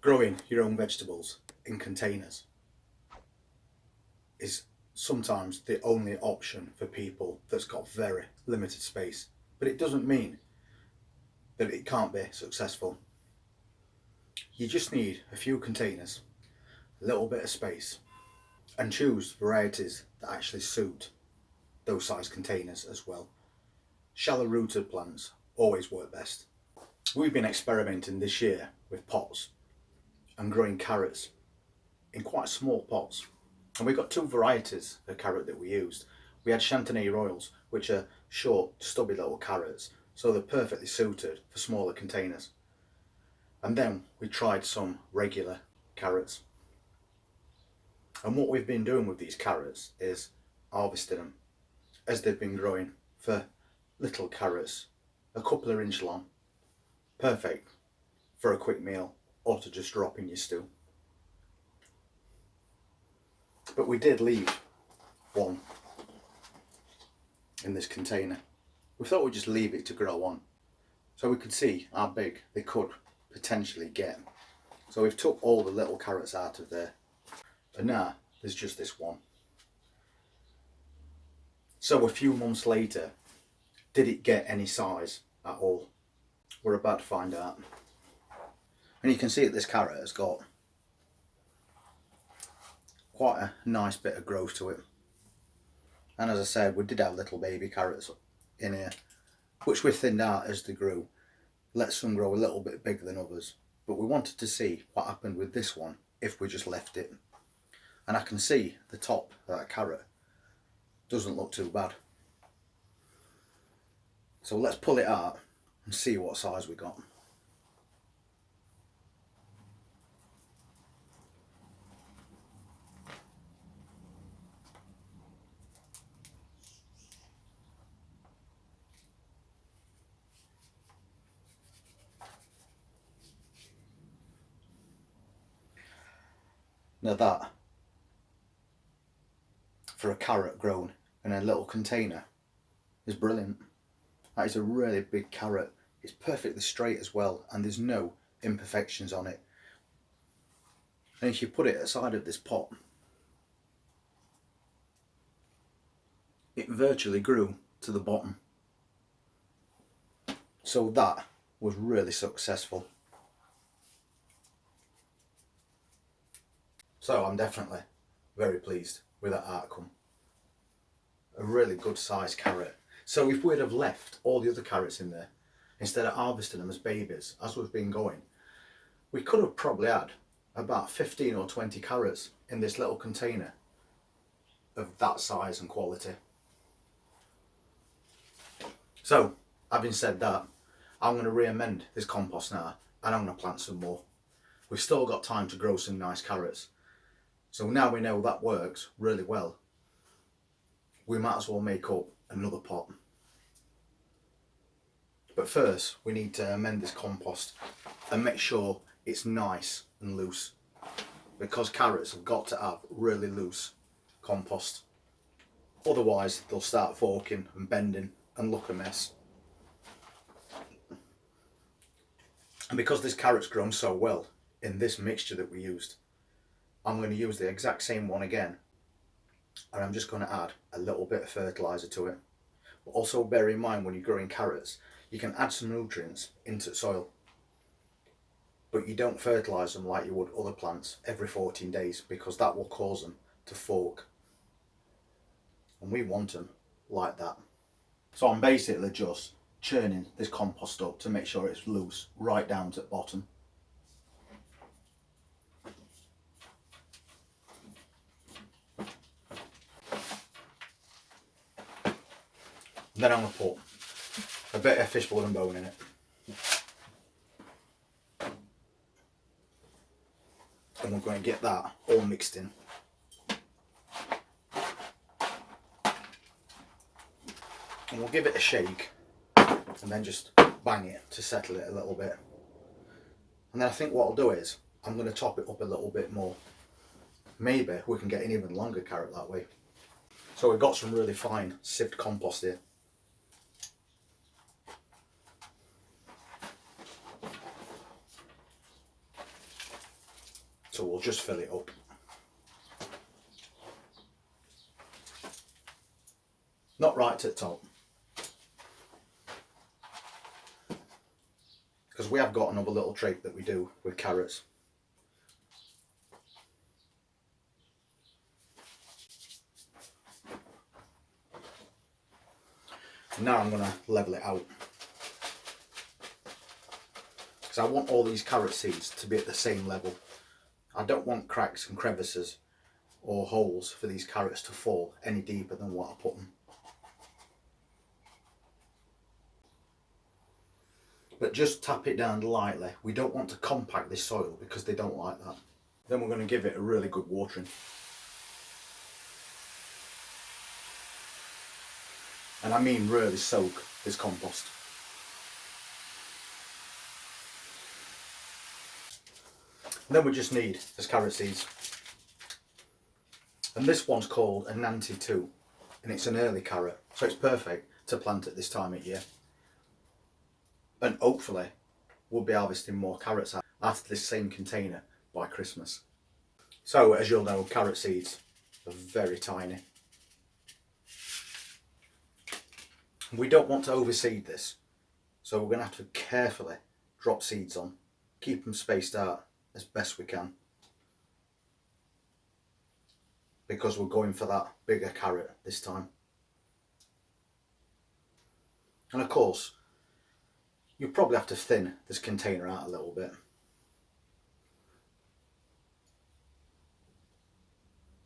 Growing your own vegetables in containers is sometimes the only option for people that's got very limited space, but it doesn't mean that it can't be successful. You just need a few containers, a little bit of space, and choose varieties that actually suit those size containers as well. Shallow rooted plants always work best. We've been experimenting this year with pots and growing carrots in quite small pots. And we got two varieties of carrot that we used. We had Chantenay Royals, which are short, stubby little carrots, so they're perfectly suited for smaller containers. And then we tried some regular carrots. And what we've been doing with these carrots is harvesting them as they've been growing for little carrots, a couple of inch long, perfect for a quick meal or to just drop in your stew. But we did leave one in this container. We thought we'd just leave it to grow on so we could see how big they could potentially get. So we've took all the little carrots out of there, and now there's just this one. So a few months later, did it get any size at all? We're about to find out. And you can see that this carrot has got quite a nice bit of growth to it. And as I said, we did have little baby carrots in here, which we thinned out as they grew. Let some grow a little bit bigger than others. But we wanted to see what happened with this one if we just left it. And I can see the top of that carrot doesn't look too bad. So let's pull it out and see what size we got. Now that, for a carrot grown in a little container, is brilliant. That is a really big carrot. It's perfectly straight as well, and there's no imperfections on it. And if you put it aside of this pot, it virtually grew to the bottom. So that was really successful. So I'm definitely very pleased with that outcome. A really good sized carrot. So if we'd have left all the other carrots in there, instead of harvesting them as babies, as we've been going, we could have probably had about 15 or 20 carrots in this little container of that size and quality. So, having said that, I'm going to re-amend this compost now, and I'm going to plant some more. We've still got time to grow some nice carrots. So now we know that works really well, we might as well make up another pot. But first we need to amend this compost and make sure it's nice and loose, because carrots have got to have really loose compost, otherwise they'll start forking and bending and look a mess. And because this carrot's grown so well in this mixture that we used, I'm going to use the exact same one again, and I'm just going to add a little bit of fertiliser to it. But also bear in mind, when you're growing carrots, you can add some nutrients into the soil, but you don't fertilise them like you would other plants every 14 days, because that will cause them to fork, and we want them like that. So I'm basically just churning this compost up to make sure it's loose right down to the bottom. And then I'm going to put a bit of fish blood and bone in it. And we're going to get that all mixed in. And we'll give it a shake and then just bang it to settle it a little bit. And then I think what I'll do is I'm going to top it up a little bit more. Maybe we can get an even longer carrot that way. So we've got some really fine sieved compost here. So we'll just fill it up. Not right at the top, because we have got another little trick that we do with carrots. Now I'm going to level it out, because I want all these carrot seeds to be at the same level. I don't want cracks and crevices or holes for these carrots to fall any deeper than what I put them. But just tap it down lightly. We don't want to compact this soil because they don't like that. Then we're going to give it a really good watering. And I mean really soak this compost. And then we just need this carrot seeds. And this one's called a Nanti 2, and it's an early carrot, so it's perfect to plant at this time of year. And hopefully we'll be harvesting more carrots out of this same container by Christmas. So as you'll know, carrot seeds are very tiny. We don't want to overseed this, so we're going to have to carefully drop seeds on, keep them spaced out as best we can, because we're going for that bigger carrot this time. And of course, you'll probably have to thin this container out a little bit,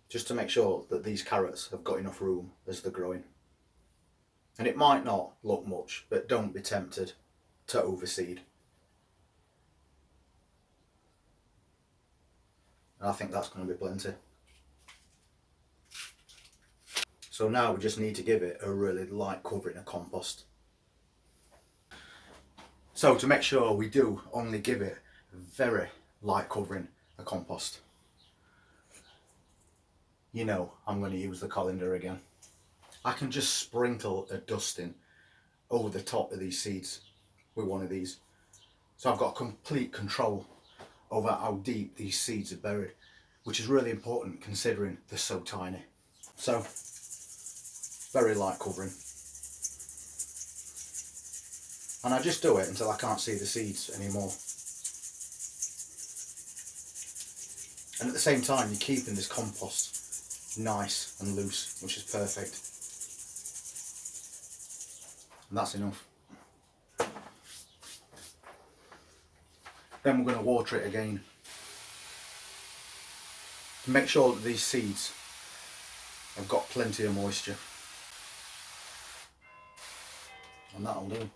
just to make sure that these carrots have got enough room as they're growing. And it might not look much, but don't be tempted to overseed. And I think that's going to be plenty. So now we just need to give it a really light covering of compost. So to make sure we do only give it a very light covering of compost, you know I'm going to use the colander again. I can just sprinkle a dusting over the top of these seeds with one of these. So I've got complete control over how deep these seeds are buried, which is really important considering they're so tiny. So, very light covering. And I just do it until I can't see the seeds anymore. And at the same time, you're keeping this compost nice and loose, which is perfect. And that's enough. Then we're going to water it again to make sure that these seeds have got plenty of moisture. And that'll do.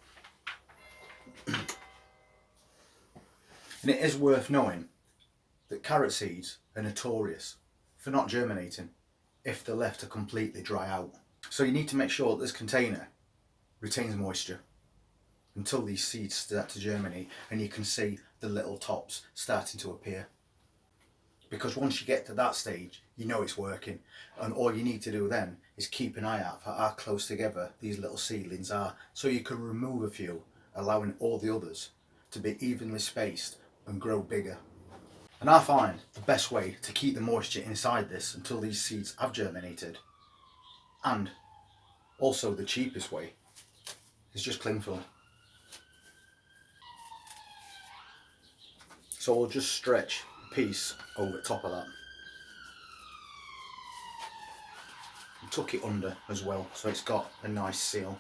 And it is worth knowing that carrot seeds are notorious for not germinating if they're left to completely dry out. So you need to make sure that this container retains moisture until these seeds start to germinate and you can see the little tops starting to appear. Because once you get to that stage, you know it's working, and all you need to do then is keep an eye out for how close together these little seedlings are, so you can remove a few, allowing all the others to be evenly spaced and grow bigger. And I find the best way to keep the moisture inside this until these seeds have germinated, and also the cheapest way, is just cling film. So we'll just stretch a piece over the top of that and tuck it under as well, so it's got a nice seal.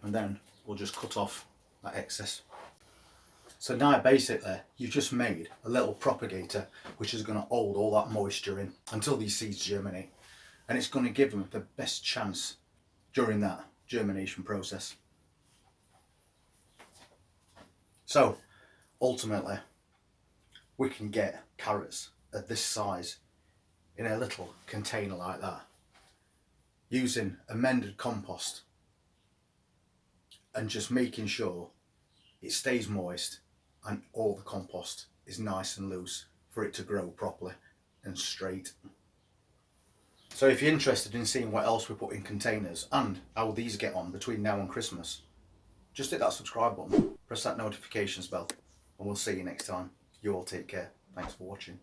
And then we'll just cut off that excess. So now basically you've just made a little propagator which is going to hold all that moisture in until these seeds germinate, and it's going to give them the best chance during that germination process. So ultimately we can get carrots at this size in a little container like that using amended compost and just making sure it stays moist and all the compost is nice and loose for it to grow properly and straight. So if you're interested in seeing what else we put in containers and how these get on between now and Christmas, just hit that subscribe button, press that notifications bell, and we'll see you next time. You all take care. Thanks for watching.